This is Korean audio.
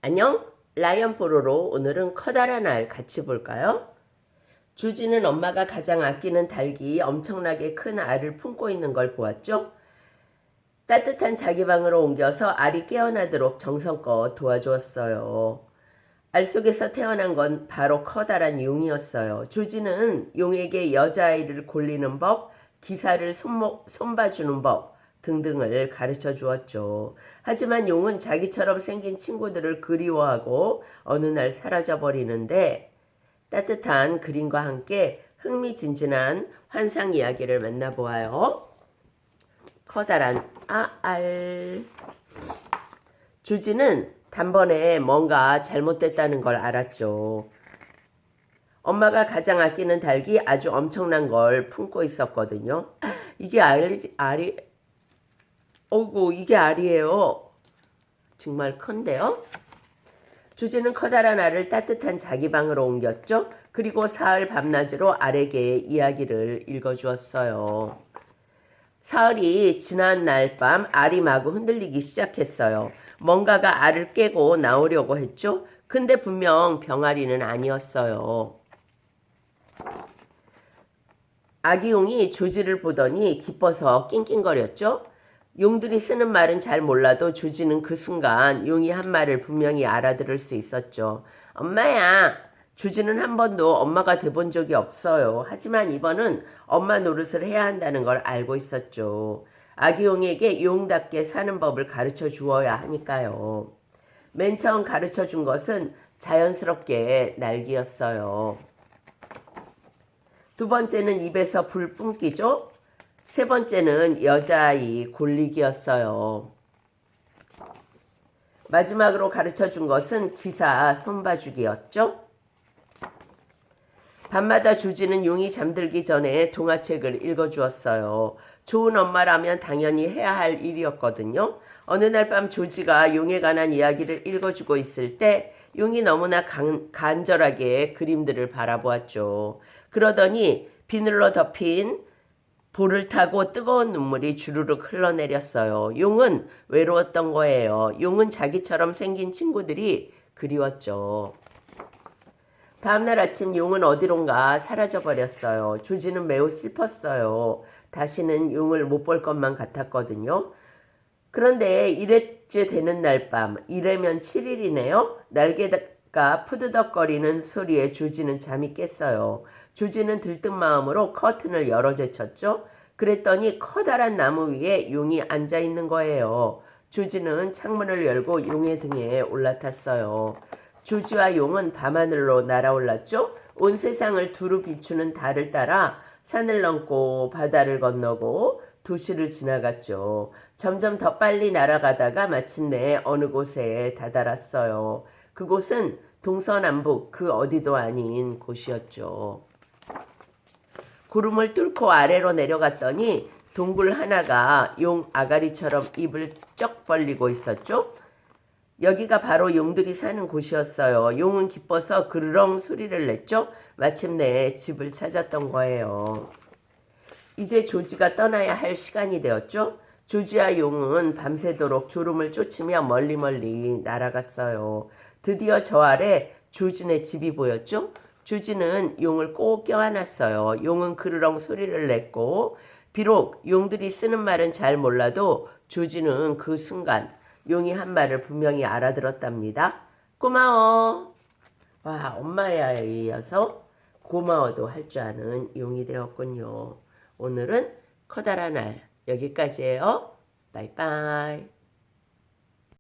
안녕, 라이언 뽀로로. 오늘은 커다란 알 같이 볼까요? 주지는 엄마가 가장 아끼는 닭이 엄청나게 큰 알을 품고 있는 걸 보았죠. 따뜻한 자기 방으로 옮겨서 알이 깨어나도록 정성껏 도와주었어요. 알 속에서 태어난 건 바로 커다란 용이었어요. 주지는 용에게 여자아이를 골리는 법, 기사를 손봐주는 법 등등을 가르쳐 주었죠. 하지만 용은 자기처럼 생긴 친구들을 그리워하고 어느 날 사라져 버리는데 따뜻한 그림과 함께 흥미진진한 환상 이야기를 만나보아요. 커다란 알. 주지는 단번에 뭔가 잘못됐다는 걸 알았죠. 엄마가 가장 아끼는 닭이 아주 엄청난 걸 품고 있었거든요. 이게 알이, 어구, 이게 알이에요. 정말 큰데요? 주지는 커다란 알을 따뜻한 자기 방으로 옮겼죠. 그리고 사흘 밤낮으로 알에게 이야기를 읽어주었어요. 사흘이 지난 날 밤 알이 마구 흔들리기 시작했어요. 뭔가가 알을 깨고 나오려고 했죠. 근데 분명 병아리는 아니었어요. 아기 용이 조지를 보더니 기뻐서 낑낑거렸죠. 용들이 쓰는 말은 잘 몰라도 조지는 그 순간 용이 한 말을 분명히 알아들을 수 있었죠. 엄마야. 조지는 한 번도 엄마가 돼본 적이 없어요. 하지만 이번은 엄마 노릇을 해야 한다는 걸 알고 있었죠. 아기 용에게 용답게 사는 법을 가르쳐 주어야 하니까요. 맨 처음 가르쳐 준 것은 자연스럽게 날기였어요. 두 번째는 입에서 불 뿜기죠. 세 번째는 여자아이 골리기였어요. 마지막으로 가르쳐 준 것은 기사 손봐주기였죠. 밤마다 조지는 용이 잠들기 전에 동화책을 읽어주었어요. 좋은 엄마라면 당연히 해야 할 일이었거든요. 어느 날 밤 조지가 용에 관한 이야기를 읽어주고 있을 때 용이 너무나 간절하게 그림들을 바라보았죠. 그러더니 비늘로 덮인 볼을 타고 뜨거운 눈물이 주르륵 흘러내렸어요. 용은 외로웠던 거예요. 용은 자기처럼 생긴 친구들이 그리웠죠. 다음날 아침 용은 어디론가 사라져버렸어요. 조지는 매우 슬펐어요. 다시는 용을 못 볼 것만 같았거든요. 그런데 이래째 되는 날 밤, 이래면 7일이네요. 날개가 푸드덕거리는 소리에 조지는 잠이 깼어요. 조지는 들뜬 마음으로 커튼을 열어 제쳤죠. 그랬더니 커다란 나무 위에 용이 앉아 있는 거예요. 조지는 창문을 열고 용의 등에 올라탔어요. 조지와 용은 밤하늘로 날아올랐죠. 온 세상을 두루 비추는 달을 따라 산을 넘고 바다를 건너고 도시를 지나갔죠. 점점 더 빨리 날아가다가 마침내 어느 곳에 다다랐어요. 그곳은 동서남북 그 어디도 아닌 곳이었죠. 구름을 뚫고 아래로 내려갔더니 동굴 하나가 용 아가리처럼 입을 쩍 벌리고 있었죠. 여기가 바로 용들이 사는 곳이었어요. 용은 기뻐서 그르렁 소리를 냈죠. 마침내 집을 찾았던 거예요. 이제 조지가 떠나야 할 시간이 되었죠. 조지와 용은 밤새도록 졸음을 쫓으며 멀리 날아갔어요. 드디어 저 아래 조진의 집이 보였죠. 조지는 용을 꼭 껴안았어요. 용은 그르렁 소리를 냈고 비록 용들이 쓰는 말은 잘 몰라도 조지는 그 순간 용이 한 말을 분명히 알아들었답니다. 고마워. 와, 엄마에 이어서 고마워도 할 줄 아는 용이 되었군요. 오늘은 커다란 알 여기까지예요. 바이바이.